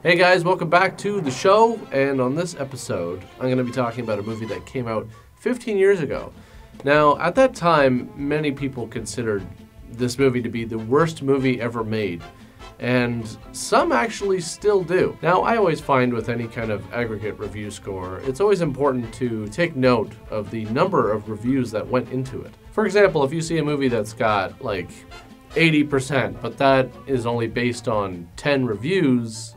Hey guys, welcome back to the show, and on this episode, I'm going to be talking about a movie that came out 15 years ago. Now, at that time, many people considered this movie to be the worst movie ever made, and some actually still do. Now, I always find with any kind of aggregate review score, it's always important to take note of the number of reviews that went into it. For example, if you see a movie that's got like 80%, but that is only based on 10 reviews,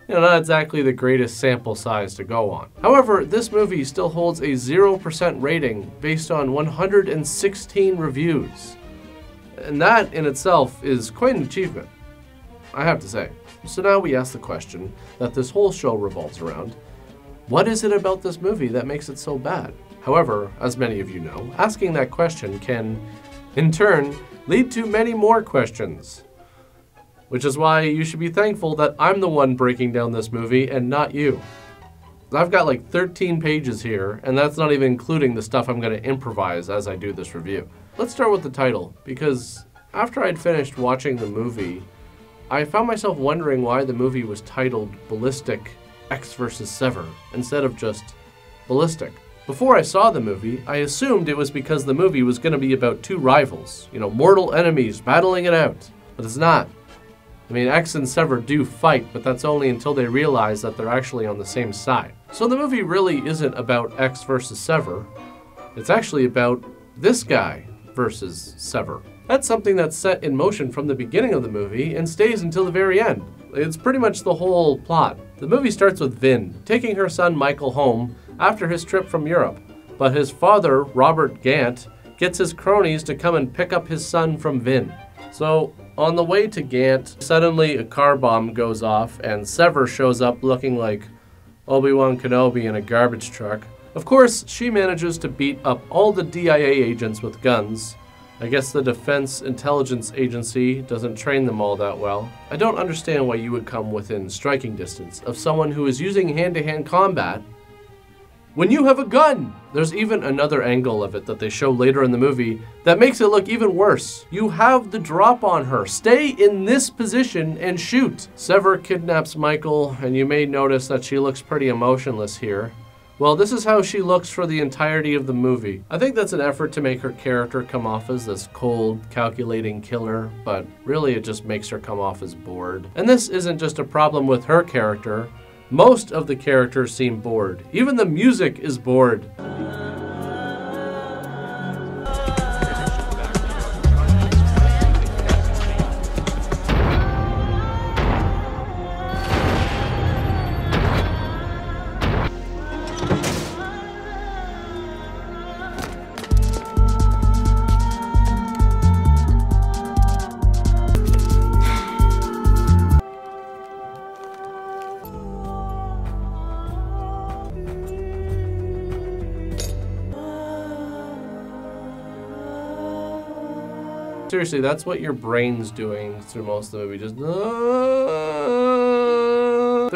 not exactly the greatest sample size to go on. However, this movie still holds a 0% rating based on 116 reviews. And that in itself is quite an achievement, I have to say. So now we ask the question that this whole show revolves around: what is it about this movie that makes it so bad? However, as many of you know, asking that question can, in turn, lead to many more questions. Which is why you should be thankful that I'm the one breaking down this movie and not you. I've got like 13 pages here, and that's not even including the stuff I'm going to improvise as I do this review. Let's start with the title, because after I'd finished watching the movie, I found myself wondering why the movie was titled Ballistic, Ecks vs. Sever, instead of just Ballistic. Before I saw the movie, I assumed it was because the movie was going to be about two rivals, mortal enemies battling it out, but it's not. I mean, Ecks and Sever do fight, but that's only until they realize that they're actually on the same side. So the movie really isn't about Ecks versus Sever. It's actually about this guy versus Sever. That's something that's set in motion from the beginning of the movie and stays until the very end. It's pretty much the whole plot. The movie starts with Vin taking her son Michael home after his trip from Europe, but his father, Robert Gant, gets his cronies to come and pick up his son from Vin. So, on the way to Gant, suddenly a car bomb goes off and Sever shows up looking like Obi-Wan Kenobi in a garbage truck. Of course, she manages to beat up all the DIA agents with guns. I guess the Defense Intelligence Agency doesn't train them all that well. I don't understand why you would come within striking distance of someone who is using hand-to-hand combat when you have a gun. There's even another angle of it that they show later in the movie that makes it look even worse. You have the drop on her. Stay in this position and shoot. Sever kidnaps Michael, and you may notice that she looks pretty emotionless here. Well, this is how she looks for the entirety of the movie. I think that's an effort to make her character come off as this cold, calculating killer, but really it just makes her come off as bored. And this isn't just a problem with her character. Most of the characters seem bored. Even the music is bored. Seriously, that's what your brain's doing through most of the movie, just There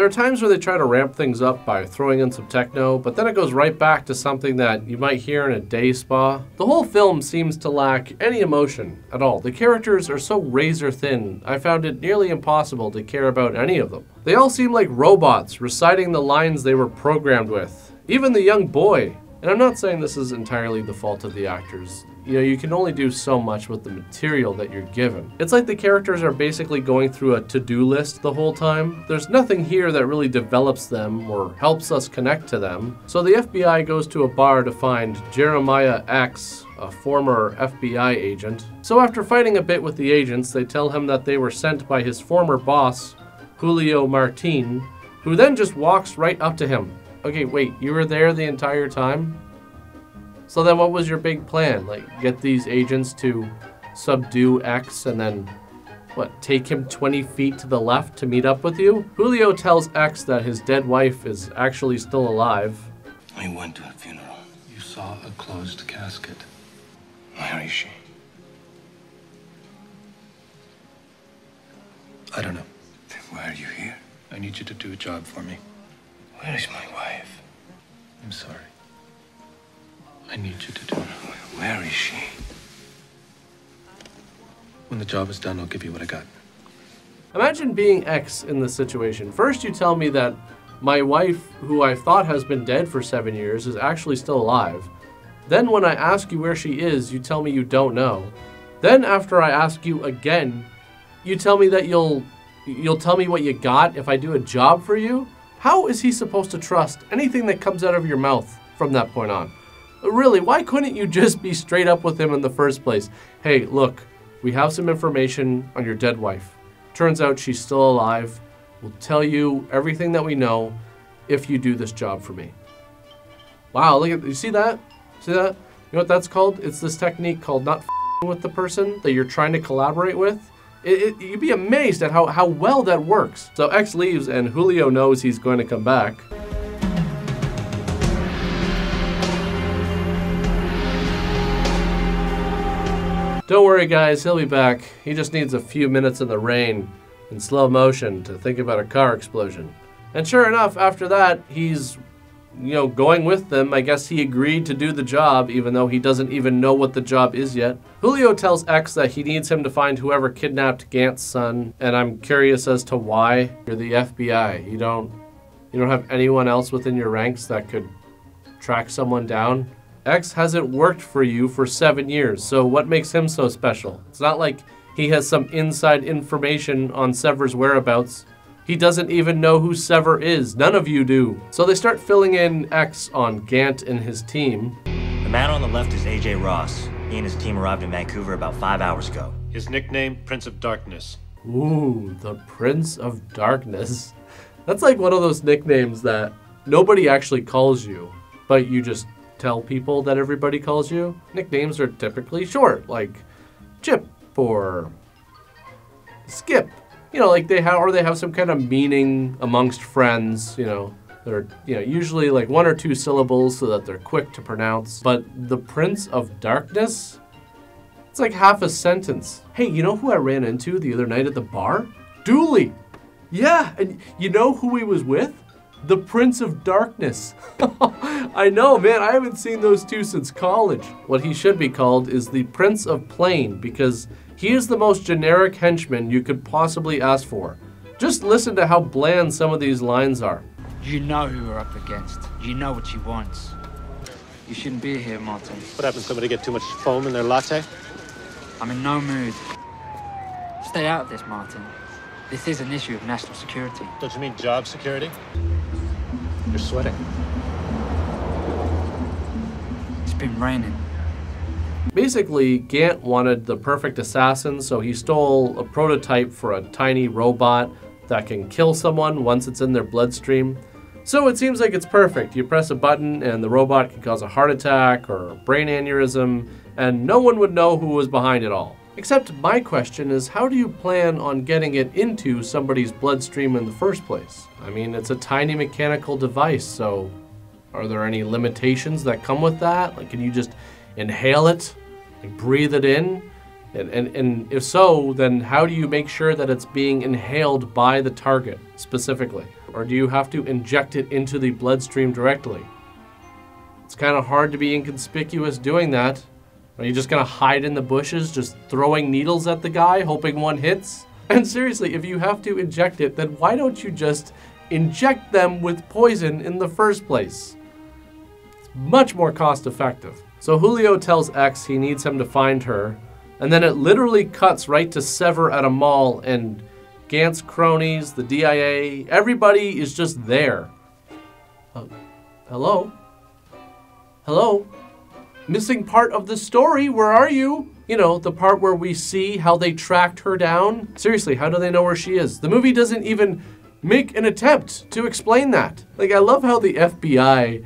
are times where they try to ramp things up by throwing in some techno, but then it goes right back to something that you might hear in a day spa. The whole film seems to lack any emotion at all. The characters are so razor thin, I found it nearly impossible to care about any of them. They all seem like robots reciting the lines they were programmed with. Even the young boy. And I'm not saying this is entirely the fault of the actors. You can only do so much with the material that you're given. It's like the characters are basically going through a to-do list the whole time. There's nothing here that really develops them or helps us connect to them. So the FBI goes to a bar to find Jeremiah Ecks, a former FBI agent. So after fighting a bit with the agents, they tell him that they were sent by his former boss, Julio Martin, who then just walks right up to him. Okay, wait, you were there the entire time? So then what was your big plan? Like, get these agents to subdue Ecks and then, take him 20 feet to the left to meet up with you? Julio tells Ecks that his dead wife is actually still alive. I went to a funeral. You saw a closed casket. Where is she? I don't know. Then why are you here? I need you to do a job for me. Where is my wife? I'm sorry. I need you to do it. Where is she? When the job is done, I'll give you what I got. Imagine being Ecks in this situation. First you tell me that my wife, who I thought has been dead for 7 years, is actually still alive. Then when I ask you where she is, you tell me you don't know. Then after I ask you again, you tell me that you'll tell me what you got if I do a job for you? How is he supposed to trust anything that comes out of your mouth from that point on? Really, why couldn't you just be straight up with him in the first place? Hey, look, we have some information on your dead wife. Turns out she's still alive. We'll tell you everything that we know if you do this job for me. Wow, look at, you see that? See that? You know what that's called? It's this technique called not f***ing with the person that you're trying to collaborate with. You'd be amazed at how well that works. So Ecks leaves and Julio knows he's going to come back. Don't worry guys, he'll be back. He just needs a few minutes in the rain in slow motion to think about a car explosion. And sure enough, after that, he's, going with them. I guess he agreed to do the job, even though he doesn't even know what the job is yet. Julio tells Ecks that he needs him to find whoever kidnapped Gant's son, and I'm curious as to why. You're the FBI. You don't have anyone else within your ranks that could track someone down? Ecks hasn't worked for you for 7 years, so what makes him so special? It's not like he has some inside information on Sever's whereabouts. He doesn't even know who Sever is. None of you do. So they start filling in Ecks on Gant and his team. The man on the left is AJ Ross. He and his team arrived in Vancouver about 5 hours ago. His nickname, Prince of Darkness. Ooh, the Prince of Darkness. That's like one of those nicknames that nobody actually calls you, but you just tell people that everybody calls you. Nicknames are typically short, like Chip or Skip. Like they have some kind of meaning amongst friends, They're, usually like 1 or 2 syllables so that they're quick to pronounce. But the Prince of Darkness? It's like half a sentence. Hey, you know who I ran into the other night at the bar? Dooley. Yeah, and you know who he was with? The Prince of Darkness. I know, man, I haven't seen those two since college. What he should be called is the Prince of Plain, because he is the most generic henchman you could possibly ask for. Just listen to how bland some of these lines are. You know who we're up against. You know what she wants. You shouldn't be here, Martin. What happens if somebody get too much foam in their latte? I'm in no mood. Stay out of this, Martin. This is an issue of national security. Don't you mean job security? You're sweating. It's been raining. Basically, Gant wanted the perfect assassin, so he stole a prototype for a tiny robot that can kill someone once it's in their bloodstream. So it seems like it's perfect. You press a button and the robot can cause a heart attack or a brain aneurysm, and no one would know who was behind it all. Except my question is, how do you plan on getting it into somebody's bloodstream in the first place? I mean, it's a tiny mechanical device, so are there any limitations that come with that? Like, can you just inhale it, like breathe it in? And if so, then how do you make sure that it's being inhaled by the target specifically? Or do you have to inject it into the bloodstream directly? It's kind of hard to be inconspicuous doing that. Are you just gonna hide in the bushes, just throwing needles at the guy, hoping one hits? And seriously, if you have to inject it, then why don't you just inject them with poison in the first place? It's much more cost effective. So Julio tells Ecks he needs him to find her, and then it literally cuts right to Sever at a mall, and Gant's cronies, the DIA, everybody is just there. Hello? Hello? Missing part of the story, where are you? You know, the part where we see how they tracked her down. Seriously, how do they know where she is? The movie doesn't even make an attempt to explain that. Like, I love how the FBI,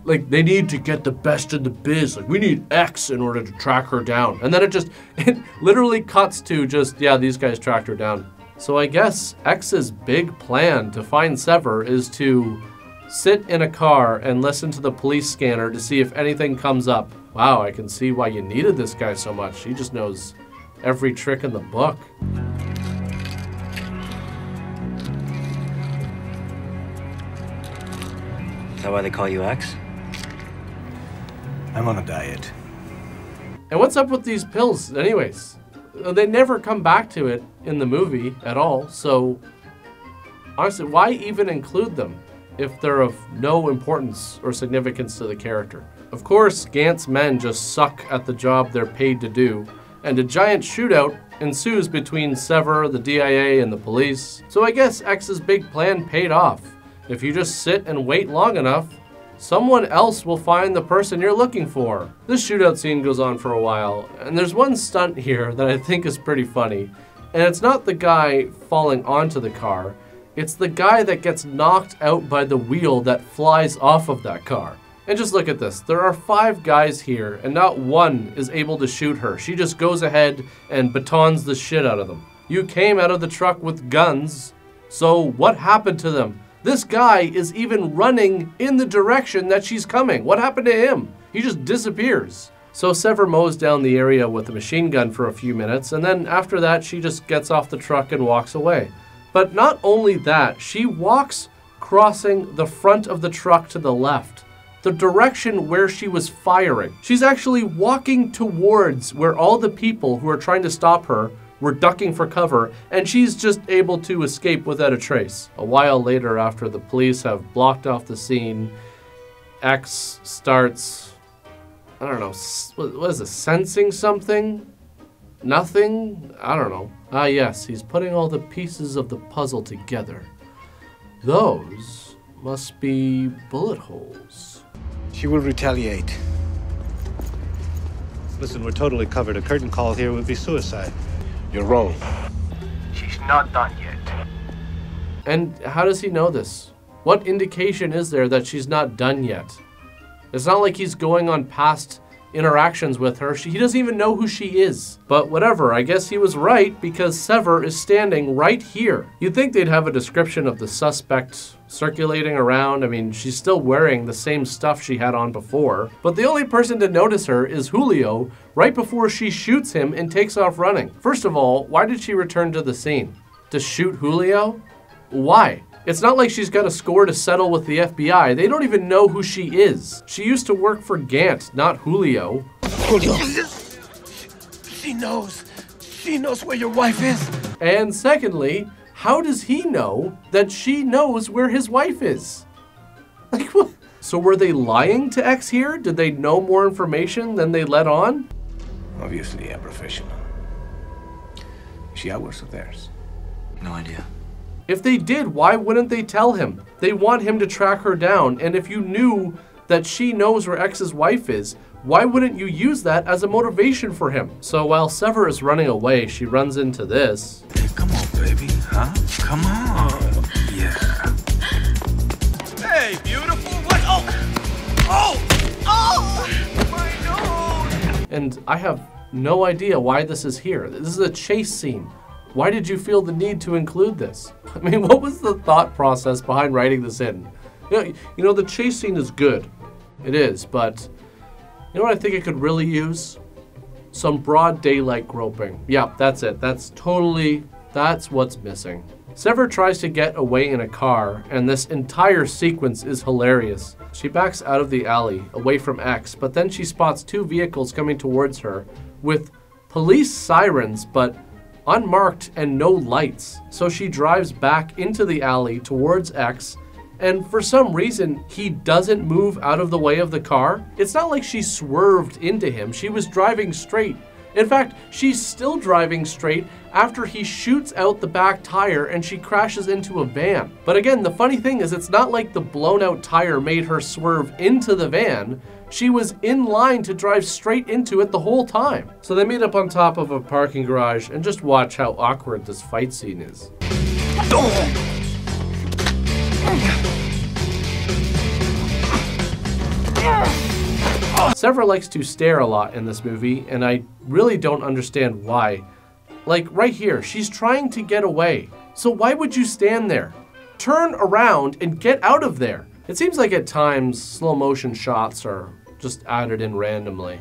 like, they need to get the best in the biz. Like, we need X in order to track her down. And then it literally cuts to just, yeah, these guys tracked her down. So I guess X's big plan to find Sever is to sit in a car and listen to the police scanner to see if anything comes up. Wow, I can see why you needed this guy so much. He just knows every trick in the book. Is that why they call you Ecks? I'm on a diet. And what's up with these pills anyways? They never come back to it in the movie at all, so honestly, why even include them if they're of no importance or significance to the character? Of course, Gant's men just suck at the job they're paid to do, and a giant shootout ensues between Sever, the DIA, and the police. So I guess X's big plan paid off. If you just sit and wait long enough, someone else will find the person you're looking for. This shootout scene goes on for a while, and there's one stunt here that I think is pretty funny. And it's not the guy falling onto the car, it's the guy that gets knocked out by the wheel that flies off of that car. And just look at this. There are 5 guys here, and not one is able to shoot her. She just goes ahead and batons the shit out of them. You came out of the truck with guns, so what happened to them? This guy is even running in the direction that she's coming. What happened to him? He just disappears. So Sever mows down the area with a machine gun for a few minutes, and then after that, she just gets off the truck and walks away. But not only that, she walks crossing the front of the truck to the left, the direction where she was firing. She's actually walking towards where all the people who are trying to stop her were ducking for cover, and she's just able to escape without a trace. A while later, after the police have blocked off the scene, Ecks starts, I don't know, what is it, sensing something? Nothing? I don't know. Ah yes, he's putting all the pieces of the puzzle together. Those must be bullet holes. She will retaliate. Listen, we're totally covered. A curtain call here would be suicide. You're wrong. She's not done yet. And how does he know this? What indication is there that she's not done yet? It's not like he's going on past interactions with her. He doesn't even know who she is. But whatever, I guess he was right because Sever is standing right here. You'd think they'd have a description of the suspect circulating around. I mean, she's still wearing the same stuff she had on before. But the only person to notice her is Julio right before she shoots him and takes off running. First of all, why did she return to the scene? To shoot Julio? Why? It's not like she's got a score to settle with the FBI. They don't even know who she is. She used to work for Gant, not Julio. Julio. She knows. She knows where your wife is. And secondly, how does he know that she knows where his wife is? Like, what? So were they lying to Ecks here? Did they know more information than they let on? Obviously a professional. Is she ours or theirs? No idea. If they did, why wouldn't they tell him? They want him to track her down, and if you knew that she knows where X's wife is, why wouldn't you use that as a motivation for him? So while Sever is running away, she runs into this. Hey, come on, baby, huh? Come on. Yeah. Hey, beautiful. What? Oh, my nose. And I have no idea why this is here. This is a chase scene. Why did you feel the need to include this? I mean, what was the thought process behind writing this in? You know, the chase scene is good. It is, but you know what I think it could really use? Some broad daylight groping. Yeah, that's it. That's what's missing. Sever tries to get away in a car, and this entire sequence is hilarious. She backs out of the alley, away from Ecks, but then she spots 2 vehicles coming towards her with police sirens, but unmarked and no lights. So she drives back into the alley towards Ecks, and for some reason, he doesn't move out of the way of the car. It's not like she swerved into him. She was driving straight. In fact, she's still driving straight after he shoots out the back tire and she crashes into a van. But again, the funny thing is it's not like the blown out tire made her swerve into the van. She was in line to drive straight into it the whole time. So they meet up on top of a parking garage, and just watch how awkward this fight scene is. Sever likes to stare a lot in this movie, and I really don't understand why. Like right here, she's trying to get away. So why would you stand there? Turn around and get out of there. It seems like at times slow motion shots are just added in randomly.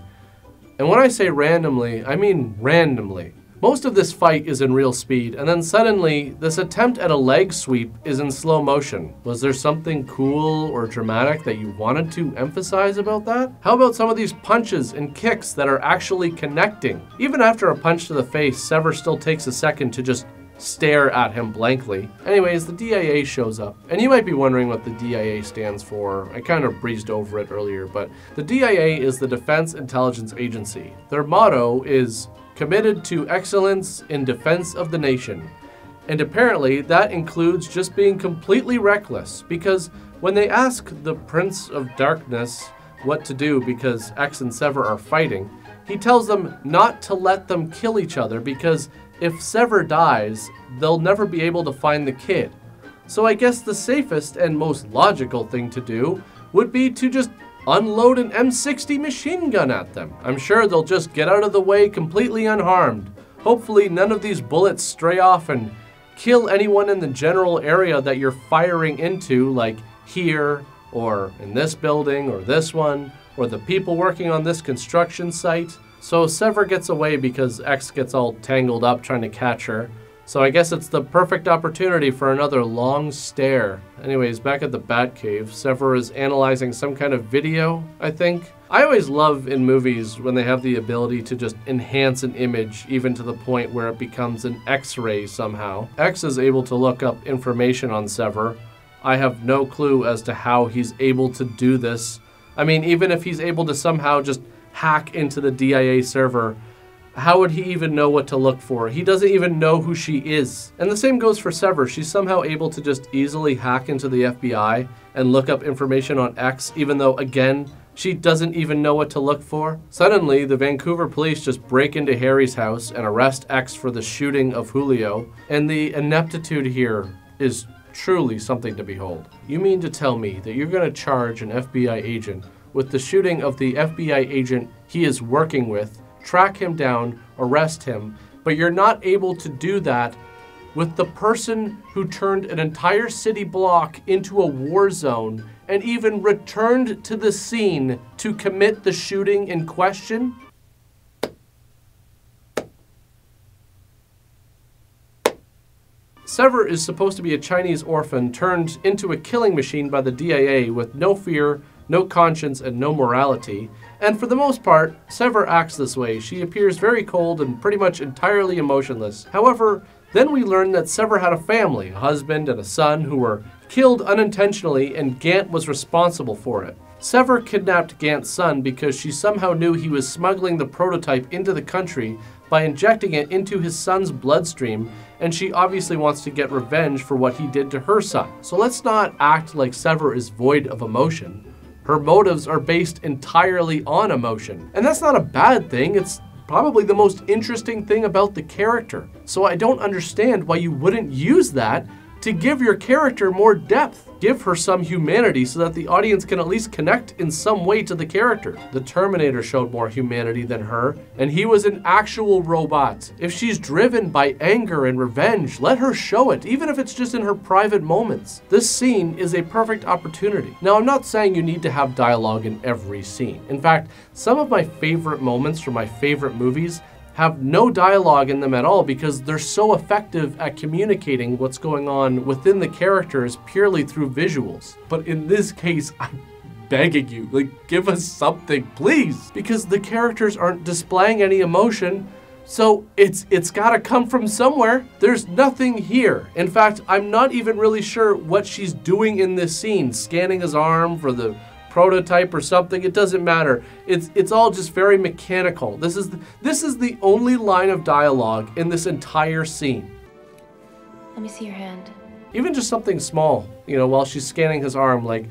And when I say randomly, I mean randomly. Most of this fight is in real speed, and then suddenly, this attempt at a leg sweep is in slow motion. Was there something cool or dramatic that you wanted to emphasize about that? How about some of these punches and kicks that are actually connecting? Even after a punch to the face, Sever still takes a second to just stare at him blankly. Anyways, the DIA shows up. And you might be wondering what the DIA stands for. I kind of breezed over it earlier, but the DIA is the Defense Intelligence Agency. Their motto is committed to excellence in defense of the nation. And apparently that includes just being completely reckless, because when they ask the Prince of Darkness what to do because Ecks and Sever are fighting, he tells them not to let them kill each other because if Sever dies, they'll never be able to find the kid. So I guess the safest and most logical thing to do would be to just unload an M60 machine gun at them. I'm sure they'll just get out of the way completely unharmed. Hopefully none of these bullets stray off and kill anyone in the general area that you're firing into, like here, or in this building, or this one, or the people working on this construction site. So Sever gets away because Ecks gets all tangled up trying to catch her. So I guess it's the perfect opportunity for another long stare. Anyways, back at the Batcave, Sever is analyzing some kind of video, I think. I always love in movies when they have the ability to just enhance an image even to the point where it becomes an X-ray somehow. Ecks is able to look up information on Sever. I have no clue as to how he's able to do this. I mean, even if he's able to somehow just hack into the DIA server, how would he even know what to look for? He doesn't even know who she is. And the same goes for Sever. She's somehow able to just easily hack into the FBI and look up information on Ecks, even though, again, she doesn't even know what to look for. Suddenly, the Vancouver police just break into Harry's house and arrest Ecks for the shooting of Julio. And the ineptitude here is truly something to behold. You mean to tell me that you're going to charge an FBI agent with the shooting of the FBI agent he is working with, track him down, arrest him, but you're not able to do that with the person who turned an entire city block into a war zone and even returned to the scene to commit the shooting in question? Sever is supposed to be a Chinese orphan turned into a killing machine by the DIA with no fear, no conscience, and no morality. And for the most part, Sever acts this way. She appears very cold and pretty much entirely emotionless. However, then we learn that Sever had a family, a husband and a son who were killed unintentionally, and Gant was responsible for it. Sever kidnapped Gant's son because she somehow knew he was smuggling the prototype into the country by injecting it into his son's bloodstream, and she obviously wants to get revenge for what he did to her son. So let's not act like Sever is void of emotion. Her motives are based entirely on emotion. And that's not a bad thing, it's probably the most interesting thing about the character. So I don't understand why you wouldn't use that to give your character more depth. Give her some humanity so that the audience can at least connect in some way to the character. The Terminator showed more humanity than her, and he was an actual robot. If she's driven by anger and revenge, let her show it, even if it's just in her private moments. This scene is a perfect opportunity. Now, I'm not saying you need to have dialogue in every scene. In fact, some of my favorite moments from my favorite movies have no dialogue in them at all because they're so effective at communicating what's going on within the characters purely through visuals. But in this case, I'm begging you, like, give us something, please, because the characters aren't displaying any emotion, so it's gotta come from somewhere. There's nothing here. In fact, I'm not even really sure what she's doing in this scene, scanning his arm for the prototype or something. It doesn't matter. It's all just very mechanical. This is the only line of dialogue in this entire scene. Let me see your hand. Even just something small, you know, while she's scanning his arm, like,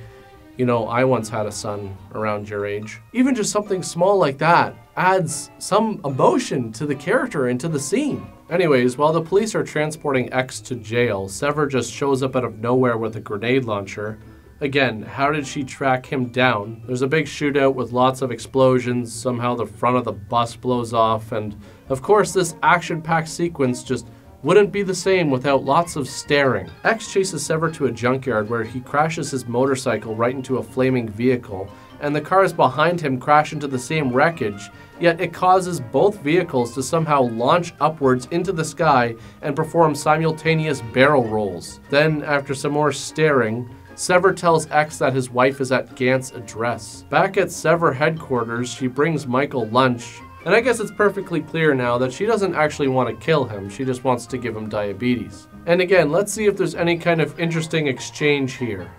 you know, I once had a son around your age. Even just something small like that adds some emotion to the character and to the scene. Anyways, while the police are transporting Ecks to jail, Sever just shows up out of nowhere with a grenade launcher. Again, how did she track him down? There's a big shootout with lots of explosions. Somehow the front of the bus blows off. And of course, this action-packed sequence just wouldn't be the same without lots of staring. Ecks chases Sever to a junkyard where he crashes his motorcycle right into a flaming vehicle. and the cars behind him crash into the same wreckage, yet it causes both vehicles to somehow launch upwards into the sky and perform simultaneous barrel rolls. Then, after some more staring, Sever tells Ecks that his wife is at Gant's address. Back at Sever headquarters, she brings Michael lunch, and I guess it's perfectly clear now that she doesn't actually want to kill him, she just wants to give him diabetes. And again, let's see if there's any kind of interesting exchange here.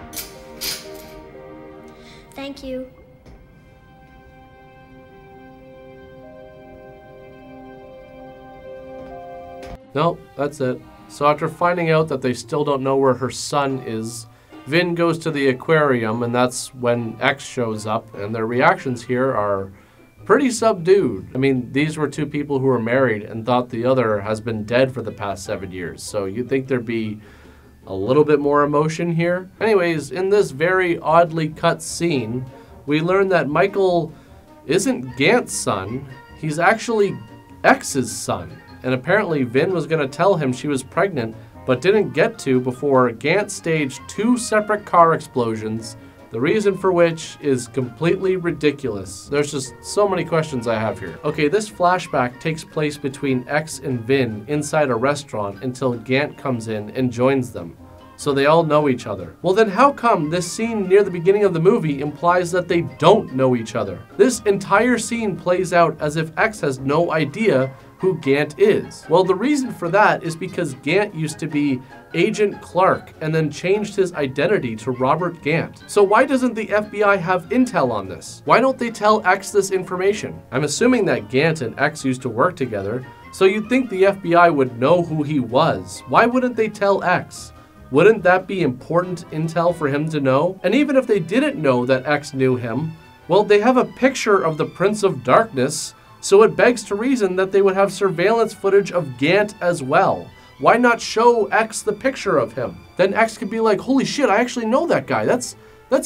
Thank you. Nope, that's it. So after finding out that they still don't know where her son is, Vin goes to the aquarium, and that's when Ecks shows up, and their reactions here are pretty subdued. I mean, these were two people who were married and thought the other has been dead for the past 7 years, so you'd think there'd be a little bit more emotion here. Anyways, in this very oddly cut scene, we learn that Michael isn't Gant's son, he's actually Ecks' son. And apparently Vin was going to tell him she was pregnant, but didn't get to before Gant staged 2 separate car explosions, the reason for which is completely ridiculous. There's just so many questions I have here. Okay, this flashback takes place between Ecks and Vin inside a restaurant until Gant comes in and joins them. So they all know each other. Well then how come this scene near the beginning of the movie implies that they don't know each other? This entire scene plays out as if Ecks has no idea who Gant is. Well, the reason for that is because Gant used to be Agent Clark and then changed his identity to Robert Gant. So why doesn't the FBI have intel on this? Why don't they tell Ecks this information? I'm assuming that Gant and Ecks used to work together, so you'd think the FBI would know who he was. Why wouldn't they tell Ecks? Wouldn't that be important intel for him to know? And even if they didn't know that Ecks knew him, well, they have a picture of the Prince of Darkness, so it begs to reason that they would have surveillance footage of Gant as well. Why not show Ecks the picture of him? Then Ecks could be like, holy shit, I actually know that guy. That's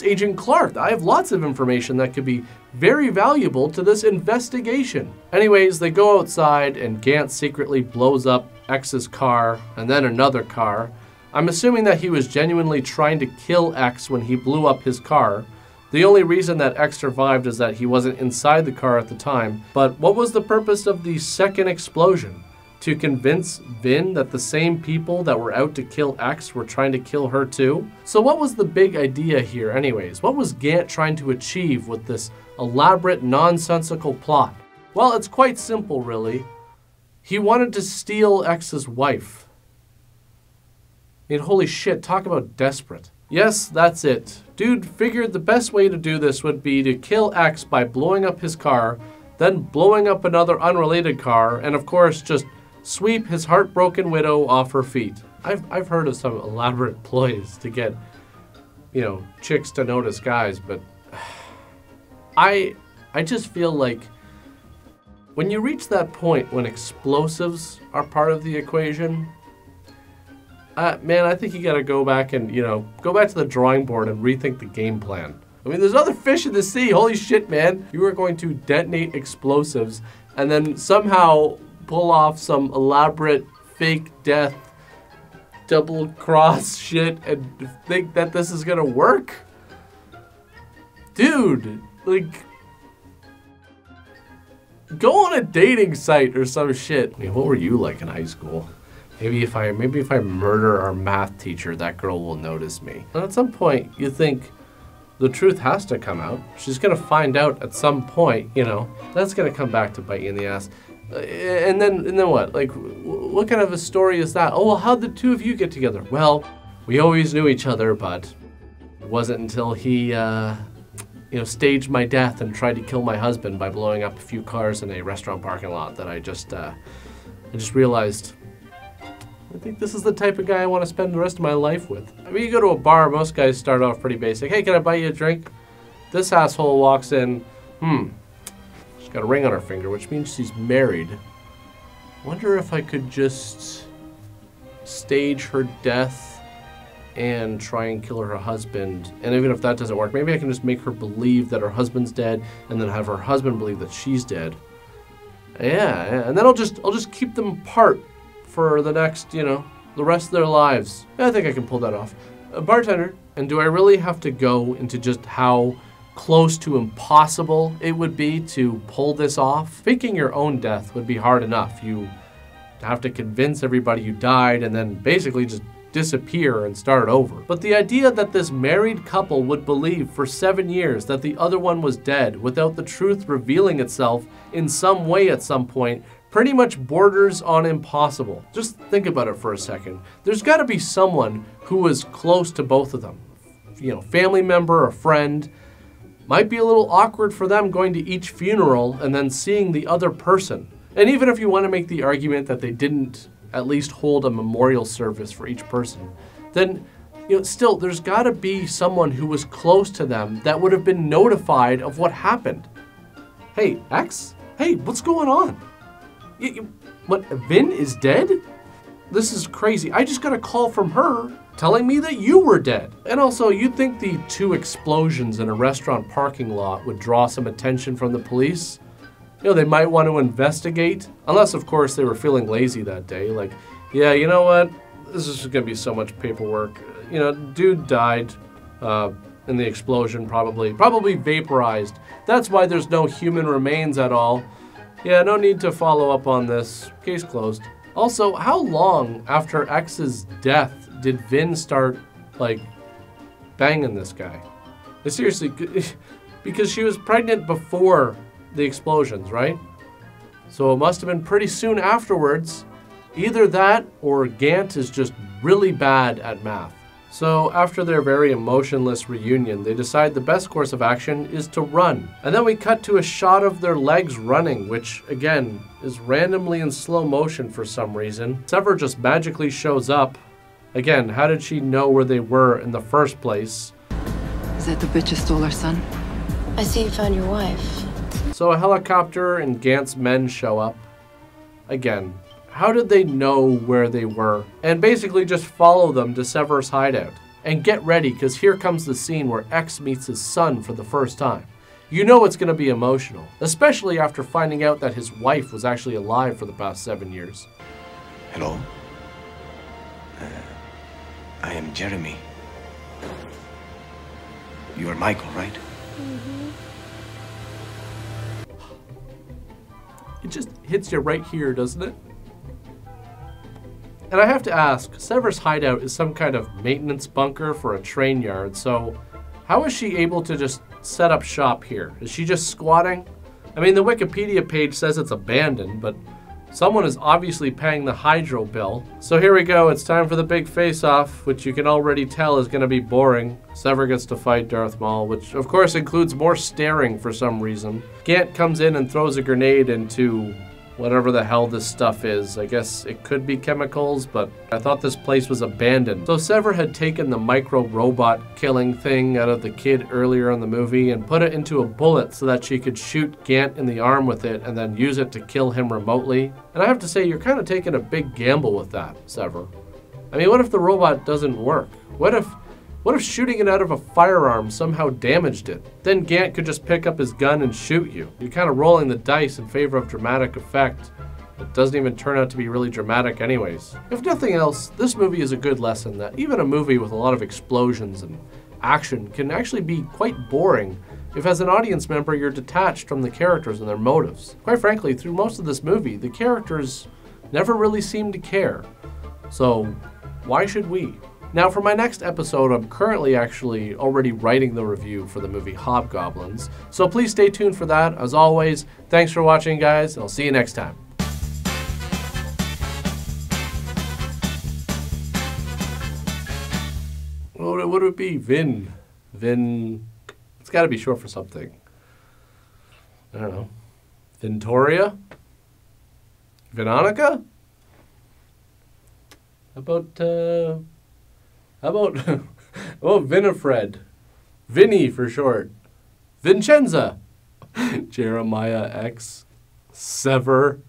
Agent Clark. I have lots of information that could be very valuable to this investigation. Anyways, they go outside and Gant secretly blows up Ecks' car and then another car. I'm assuming that he was genuinely trying to kill Ecks when he blew up his car. The only reason that Ecks survived is that he wasn't inside the car at the time. But what was the purpose of the second explosion? To convince Vin that the same people that were out to kill Ecks were trying to kill her too? So what was the big idea here anyways? What was Gant trying to achieve with this elaborate, nonsensical plot? Well, it's quite simple really. He wanted to steal Ecks' wife. I mean, holy shit, talk about desperate. Yes, that's it. Dude figured the best way to do this would be to kill Ecks by blowing up his car, then blowing up another unrelated car, and of course just sweep his heartbroken widow off her feet. I've heard of some elaborate ploys to get, you know, chicks to notice guys, but I just feel like when you reach that point when explosives are part of the equation, man, I think you gotta go back and, you know, go back to the drawing board and rethink the game plan. I mean, there's other fish in the sea. Holy shit, man. You are going to detonate explosives and then somehow pull off some elaborate fake death, double cross shit and think that this is gonna work? Dude, like, go on a dating site or some shit. I mean, what were you like in high school? Maybe if I murder our math teacher, that girl will notice me. And at some point, you think the truth has to come out. She's gonna find out at some point, you know. That's gonna come back to bite you in the ass. And then what? Like, what kind of a story is that? Oh, well, how'd the two of you get together? Well, we always knew each other, but it wasn't until he, you know, staged my death and tried to kill my husband by blowing up a few cars in a restaurant parking lot that I just realized, I think this is the type of guy I want to spend the rest of my life with. I mean, you go to a bar, most guys start off pretty basic. Hey, can I buy you a drink? This asshole walks in, she's got a ring on her finger, which means she's married. Wonder if I could just stage her death and try and kill her husband. And even if that doesn't work, maybe I can just make her believe that her husband's dead and then have her husband believe that she's dead. Yeah, and then I'll just keep them apart for the next, you know, the rest of their lives. Yeah, I think I can pull that off. Bartender, and do I really have to go into just how close to impossible it would be to pull this off. Faking your own death would be hard enough. You have to convince everybody you died and then basically just disappear and start over. But the idea that this married couple would believe for 7 years that the other one was dead without the truth revealing itself in some way at some point pretty much borders on impossible. Just think about it for a second. There's got to be someone who was close to both of them. You know, family member, a friend. Might be a little awkward for them going to each funeral and then seeing the other person. And even if you want to make the argument that they didn't at least hold a memorial service for each person, then still there's got to be someone who was close to them that would have been notified of what happened. Hey, Ecks? Hey, what's going on? What, Vin is dead? This is crazy. I just got a call from her telling me that you were dead. And also, you'd think the 2 explosions in a restaurant parking lot would draw some attention from the police. They might want to investigate. Unless, of course, they were feeling lazy that day. Like, yeah, you know what? This is going to be so much paperwork. Dude died in the explosion, probably vaporized. That's why there's no human remains at all. Yeah, no need to follow up on this. Case closed. Also, how long after X's death did Vin start, banging this guy? Seriously, because she was pregnant before the explosions, right? So it must have been pretty soon afterwards. Either that or Gant is just really bad at math. So after their very emotionless reunion, they decide the best course of action is to run. And then we cut to a shot of their legs running, which again is randomly in slow motion for some reason. Sever just magically shows up. Again, how did she know where they were in the first place? Is that the bitch who stole our son? I see you found your wife. So a helicopter and Gant's men show up. Again, how did they know where they were? And basically just follow them to Sever's hideout. And get ready, because here comes the scene where Ecks meets his son for the first time. You know it's going to be emotional, especially after finding out that his wife was actually alive for the past 7 years. Hello? I am Jeremy. You are Michael, right? It just hits you right here, doesn't it? And I have to ask, Sever's hideout is some kind of maintenance bunker for a train yard, so how is she able to just set up shop here? Is she just squatting? I mean, the Wikipedia page says it's abandoned, but someone is obviously paying the hydro bill. So here we go, it's time for the big face-off, which you can already tell is going to be boring. Sever gets to fight Darth Maul, which of course includes more staring for some reason. Gant comes in and throws a grenade into whatever the hell this stuff is. I guess it could be chemicals, but I thought this place was abandoned. So Sever had taken the micro-robot killing thing out of the kid earlier in the movie and put it into a bullet so that she could shoot Gant in the arm with it and then use it to kill him remotely. And I have to say, you're kind of taking a big gamble with that, Sever. I mean, what if the robot doesn't work? What if shooting it out of a firearm somehow damaged it? Then Gant could just pick up his gun and shoot you. You're kind of rolling the dice in favor of dramatic effect. It doesn't even turn out to be really dramatic anyways. If nothing else, this movie is a good lesson that even a movie with a lot of explosions and action can actually be quite boring if as an audience member you're detached from the characters and their motives. Quite frankly, through most of this movie, the characters never really seem to care. So why should we? Now for my next episode, I'm currently actually already writing the review for the movie Hobgoblins, so please stay tuned for that. As always, thanks for watching, guys, and I'll see you next time. What would it be? Vin. It's got to be short for something. I don't know. Vintoria? Vinonica? How about Vinifred? Vinny for short. Vincenza. Jeremiah Ecks. Sever.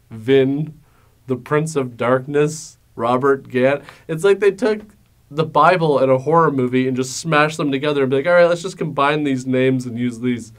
Vin. The Prince of Darkness. Robert Gant. It's like they took the Bible and a horror movie and just smashed them together and be like, all right, let's just combine these names and use these.